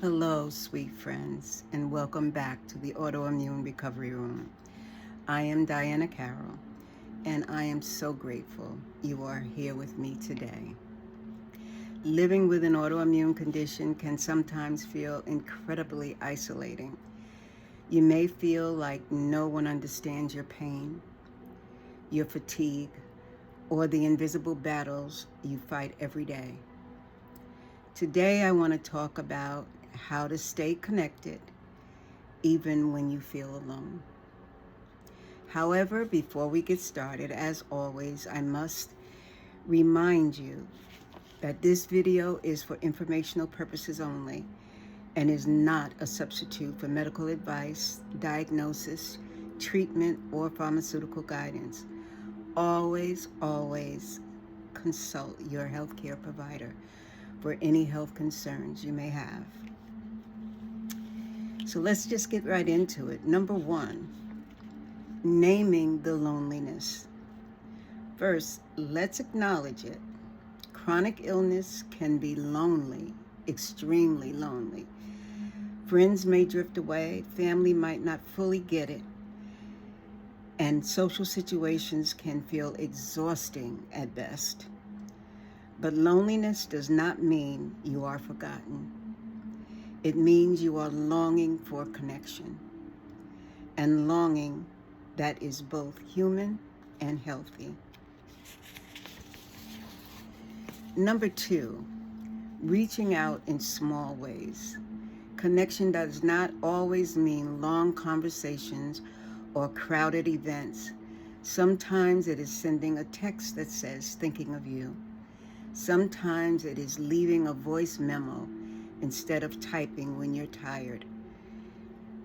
Hello, sweet friends, and welcome back to the Autoimmune Recovery Room. I am Diana Carroll, and I am so grateful you are here with me today. Living with an autoimmune condition can sometimes feel incredibly isolating. You may feel like no one understands your pain, your fatigue, or the invisible battles you fight every day. Today, I want to talk about how to stay connected even when you feel alone. However, before we get started, as always, I must remind you that this video is for informational purposes only and is not a substitute for medical advice, diagnosis, treatment, or pharmaceutical guidance. Always consult your healthcare provider for any health concerns you may have. So let's just get right into it. Number one, naming the loneliness. First, let's acknowledge it. Chronic illness can be lonely, extremely lonely. Friends may drift away, family might not fully get it, and social situations can feel exhausting at best. But loneliness does not mean you are forgotten. It means you are longing for connection, and longing that is both human and healthy. Number two, reaching out in small ways. Connection does not always mean long conversations or crowded events. Sometimes it is sending a text that says, thinking of you. Sometimes it is leaving a voice memo instead of typing when you're tired.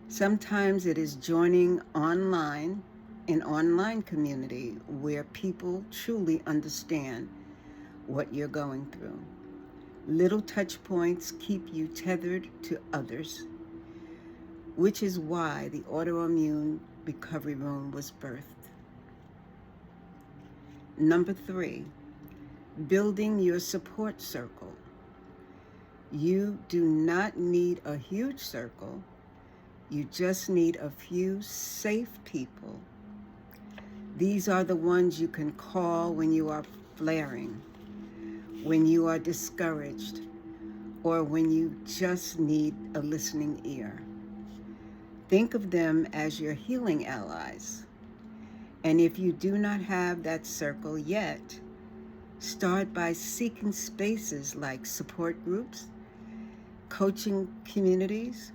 Sometimes it is joining an online community where people truly understand what you're going through. Little touch points keep you tethered to others, which is why the Autoimmune Recovery Room was birthed. Number three, building your support circle. You do not need a huge circle. You just need a few safe people. These are the ones you can call when you are flaring, when you are discouraged, or when you just need a listening ear. Think of them as your healing allies. And if you do not have that circle yet, start by seeking spaces like support groups, coaching communities,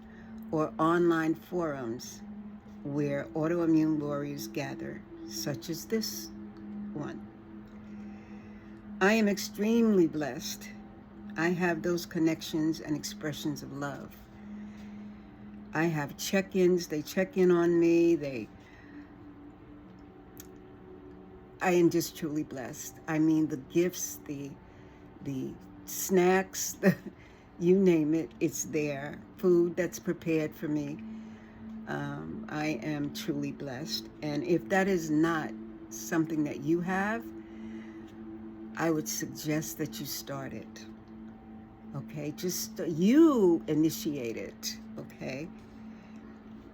or online forums where autoimmune warriors gather, such as this one. I am extremely blessed. I have those connections and expressions of love. I have check-ins. They check in on me. I am just truly blessed. I mean, the gifts, the snacks, you name it, it's there. Food that's prepared for me. I am truly blessed. And if that is not something that you have, I would suggest that you start it. Okay, just you initiate it. Okay.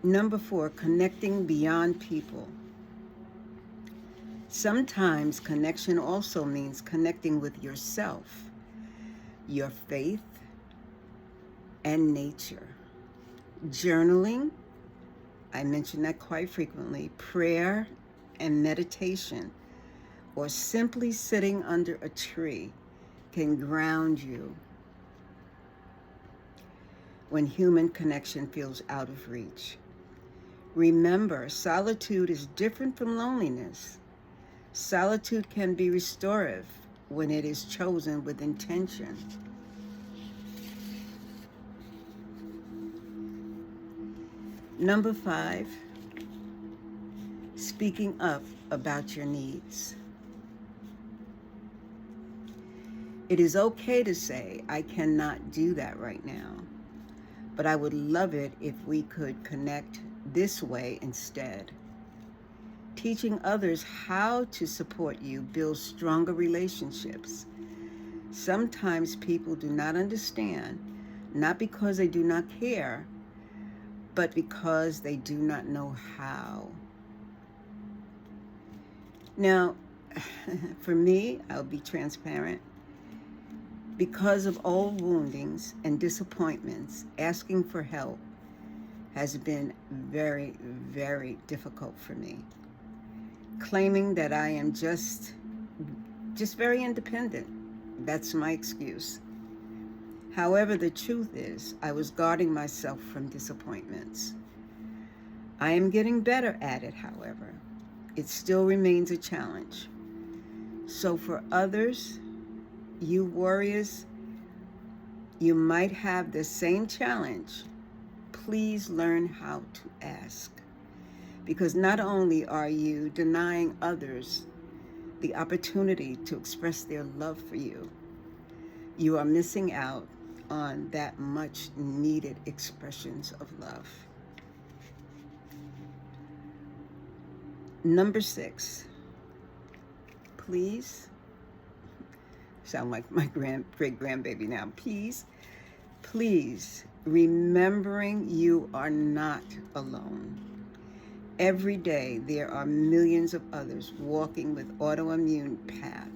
Number four, connecting beyond people. Sometimes connection also means connecting with yourself, your faith, and nature. Journaling, I mention that quite frequently, prayer and meditation, or simply sitting under a tree can ground you when human connection feels out of reach. Remember, solitude is different from loneliness. Solitude can be restorative when it is chosen with intention. Number five, speaking up about your needs. It is okay to say, I cannot do that right now, but I would love it if we could connect this way instead. Teaching others how to support you builds stronger relationships. Sometimes people do not understand not because they do not care, but because they do not know how. Now, for me, I'll be transparent. Because of old woundings and disappointments, asking for help has been very, very difficult for me. Claiming that I am just very independent, that's my excuse. However, the truth is, I was guarding myself from disappointments. I am getting better at it, however. It still remains a challenge. So for others, you warriors, you might have the same challenge. Please learn how to ask. Because not only are you denying others the opportunity to express their love for you, you are missing out on that much needed expressions of love. Number 6, please, sound like my great-grandbaby now, please, remembering you are not alone. Every day there are millions of others walking with autoimmune path.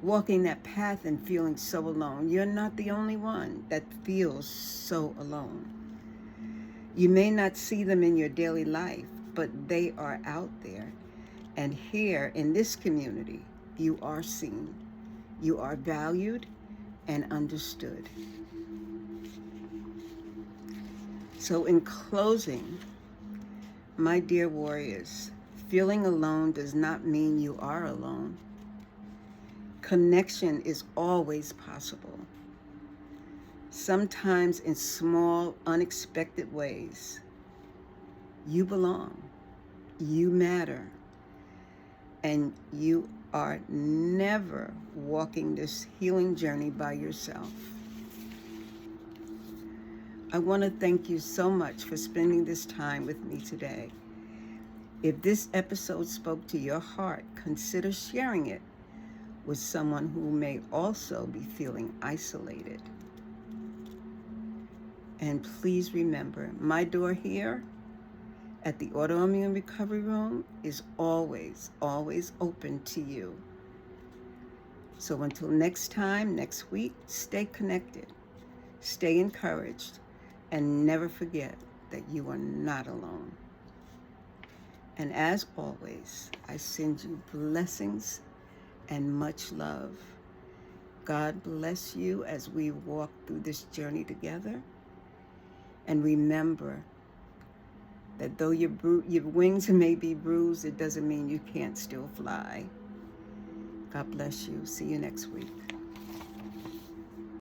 Walking that path and feeling so alone. You're not the only one that feels so alone. You may not see them in your daily life, but they are out there. And here in this community, you are seen. You are valued and understood. So in closing, my dear warriors, feeling alone does not mean you are alone. Connection is always possible. Sometimes in small, unexpected ways. You belong. You matter. And you are never walking this healing journey by yourself. I want to thank you so much for spending this time with me today. If this episode spoke to your heart, consider sharing it with someone who may also be feeling isolated. And please remember, my door here at the Autoimmune Recovery Room is always, always open to you. So until next time, next week, stay connected, stay encouraged, and never forget that you are not alone. And as always, I send you blessings and much love. God bless you as we walk through this journey together. And remember that though your wings may be bruised, it doesn't mean you can't still fly. God bless you. See you next week.